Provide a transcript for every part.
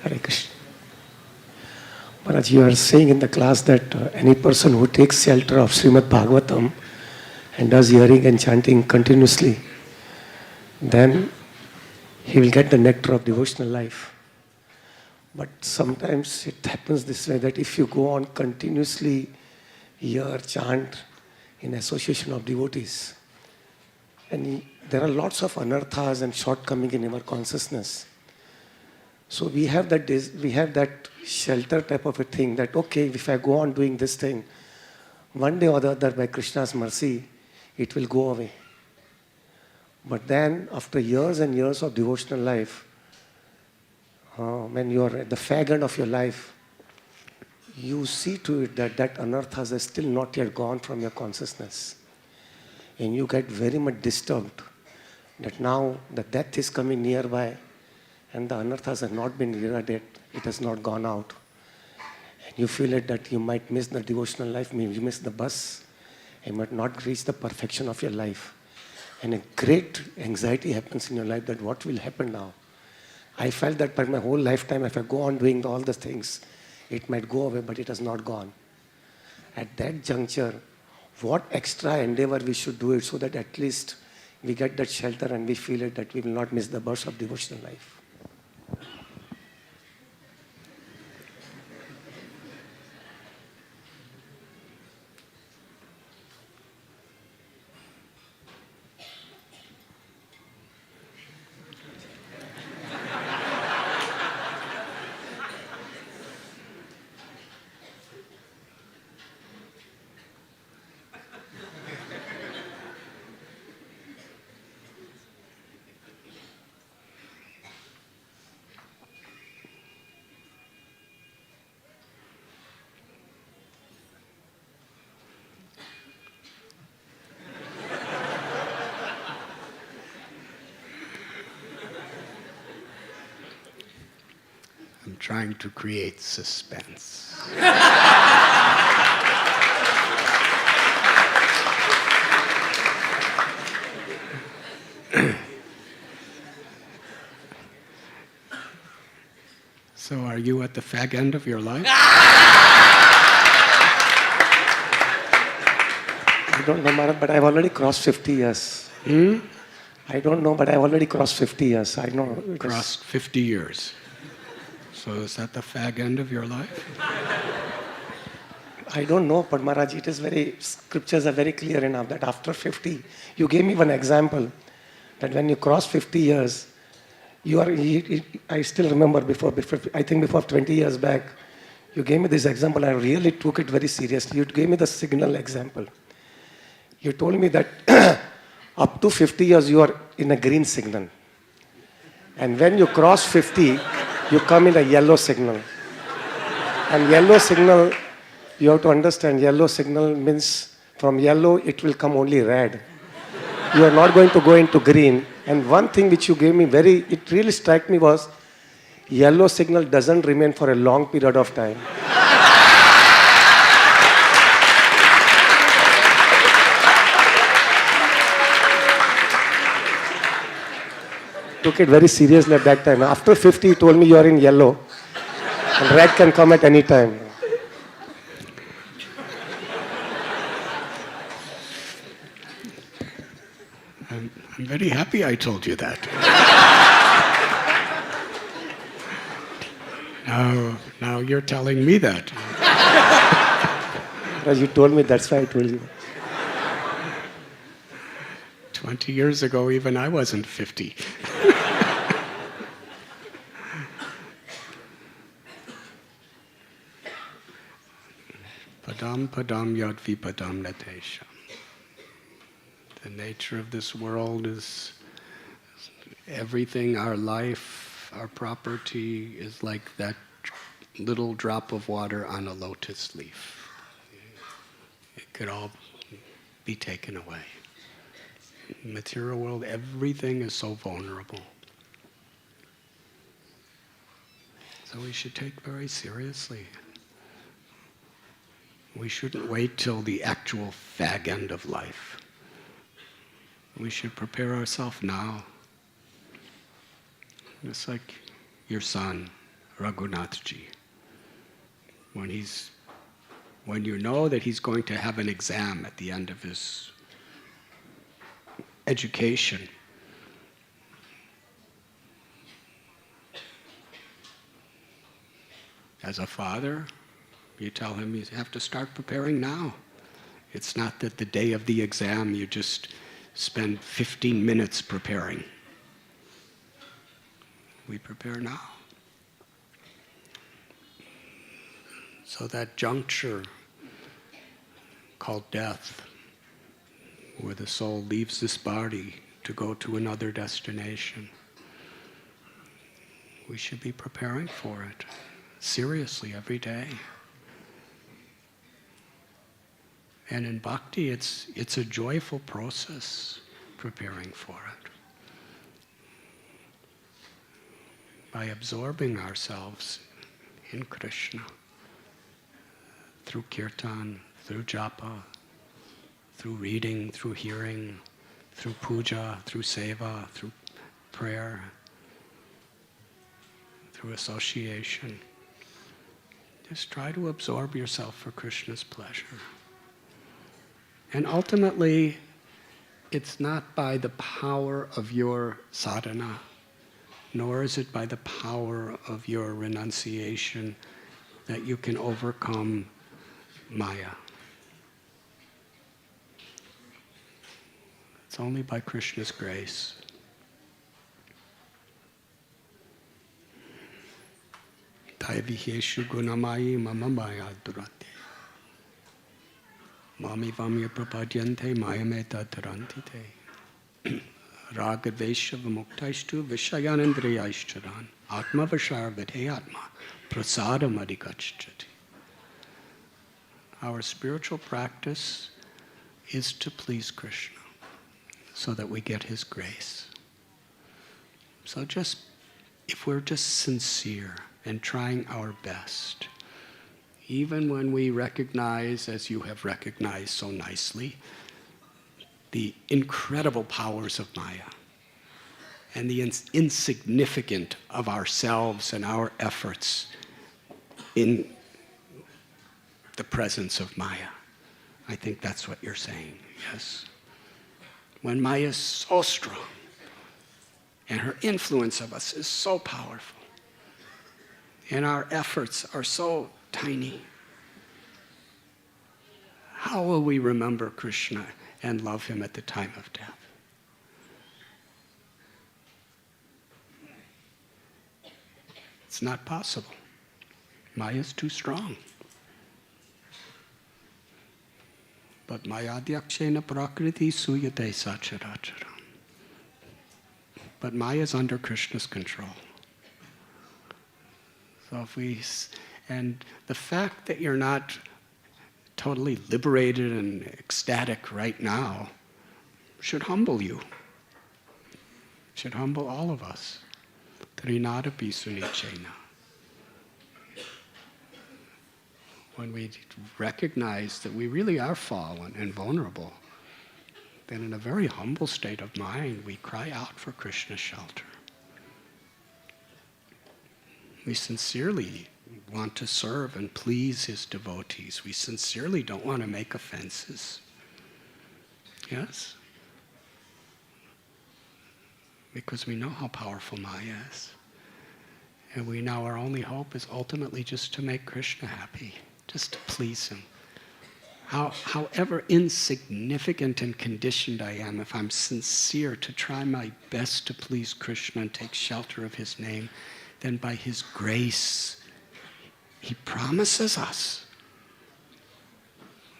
Hare Krishna. Maharaj, you are saying in the class that any person who takes shelter of Srimad Bhagavatam and does hearing and chanting continuously, then he will get the nectar of devotional life. But sometimes it happens this way, that if you go on continuously hear, chant in association of devotees, and there are lots of anarthas and shortcomings in our consciousness. So we have that shelter type of a thing, that okay, if I go on doing this thing, one day or the other, by Krishna's mercy, it will go away. But then, after years and years of devotional life, when you are at the fag end of your life, you see to it that anarthas are still not yet gone from your consciousness. And you get very much disturbed that now the death is coming nearby and the anarthas have not been eradicated, it has not gone out. And you feel it that you might miss the devotional life, maybe you miss the bus, and might not reach the perfection of your life. And a great anxiety happens in your life that what will happen now? I felt that by my whole lifetime, if I go on doing all the things, it might go away, but it has not gone. At that juncture, what extra endeavor we should do it so that at least we get that shelter and we feel it that we will not miss the burst of devotional life. I'm trying to create suspense. So are you at the fag end of your life? I don't know, Maharaj, but I've already crossed 50 years. I don't know, but I've already crossed 50 years. I know. Crossed 50 years. So is that the fag end of your life? I don't know, but Maharaj, scriptures are very clear enough that after 50, you gave me one example, that when you cross 50 years, I still remember before 20 years back, you gave me this example. I really took it very seriously. You gave me the signal example. You told me that up to 50 years, you are in a green signal. And when you cross 50, you come in a yellow signal. And yellow signal, you have to understand, yellow signal means from yellow, it will come only red. You are not going to go into green. And one thing which you gave me it really struck me was, yellow signal doesn't remain for a long period of time. Took it very seriously at that time. After 50, he told me you are in yellow. And red can come at any time. I'm very happy I told you that. Now you're telling me that. Because you told me, that's why I told you. 20 years ago, even I wasn't 50. Padam padam yad vipadam natesha. The nature of this world is everything, our life, our property is like that little drop of water on a lotus leaf. It could all be taken away. In the material world, everything is so vulnerable. So we should take very seriously. We shouldn't wait till the actual fag end of life. We should prepare ourselves now. Just like your son Raghunathji. When you know that he's going to have an exam at the end of his education, as a father, you tell him you have to start preparing now. It's not that the day of the exam you just spend 15 minutes preparing. We prepare now. So that juncture called death, where the soul leaves this body to go to another destination, we should be preparing for it seriously every day. And in bhakti, it's a joyful process preparing for it. By absorbing ourselves in Krishna, through kirtan, through japa, through reading, through hearing, through puja, through seva, through prayer, through association. Just try to absorb yourself for Krishna's pleasure. And ultimately, it's not by the power of your sadhana, nor is it by the power of your renunciation that you can overcome Maya. It's only by Krishna's grace. Taiviheshu gunamayi mama maya durate. Mami vamya prapadyante mayameta tarantite. Ragadvesha vimuktaishtu vishayanandriyaishcharan. Atma vashar vidheyatma prasadam adhikachchati. Our spiritual practice is to please Krishna so that we get his grace. So if we're just sincere and trying our best, even when we recognize, as you have recognized so nicely, the incredible powers of Maya and the insignificant of ourselves and our efforts in the presence of Maya. I think that's what you're saying, yes? When Maya is so strong and her influence of us is so powerful and our efforts are so tiny, how will we remember Krishna and love him at the time of death? It's not possible. Maya is too strong. But mayadhyakshena prakriti suyate sacharacharam. But Maya is under Krishna's control. So and the fact that you're not totally liberated and ecstatic right now should humble you. Should humble all of us. Trinadapi sunichena. When we recognize that we really are fallen and vulnerable, then in a very humble state of mind, we cry out for Krishna's shelter. We sincerely want to serve and please his devotees. We sincerely don't want to make offenses. Yes? Because we know how powerful Maya is. And we know our only hope is ultimately just to make Krishna happy. Just to please him. However insignificant and conditioned I am, if I'm sincere to try my best to please Krishna and take shelter of his name, then by his grace, he promises us,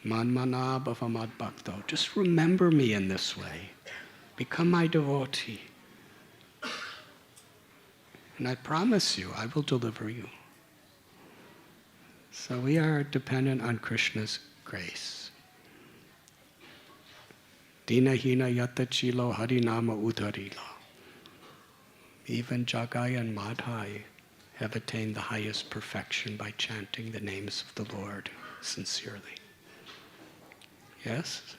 Manmana bhavamad bhakto, just remember me in this way. Become my devotee. And I promise you, I will deliver you. So we are dependent on Krishna's grace. Dina hina yata chilo harinama udharila. Even Jagai and Madhai have attained the highest perfection by chanting the names of the Lord sincerely. Yes?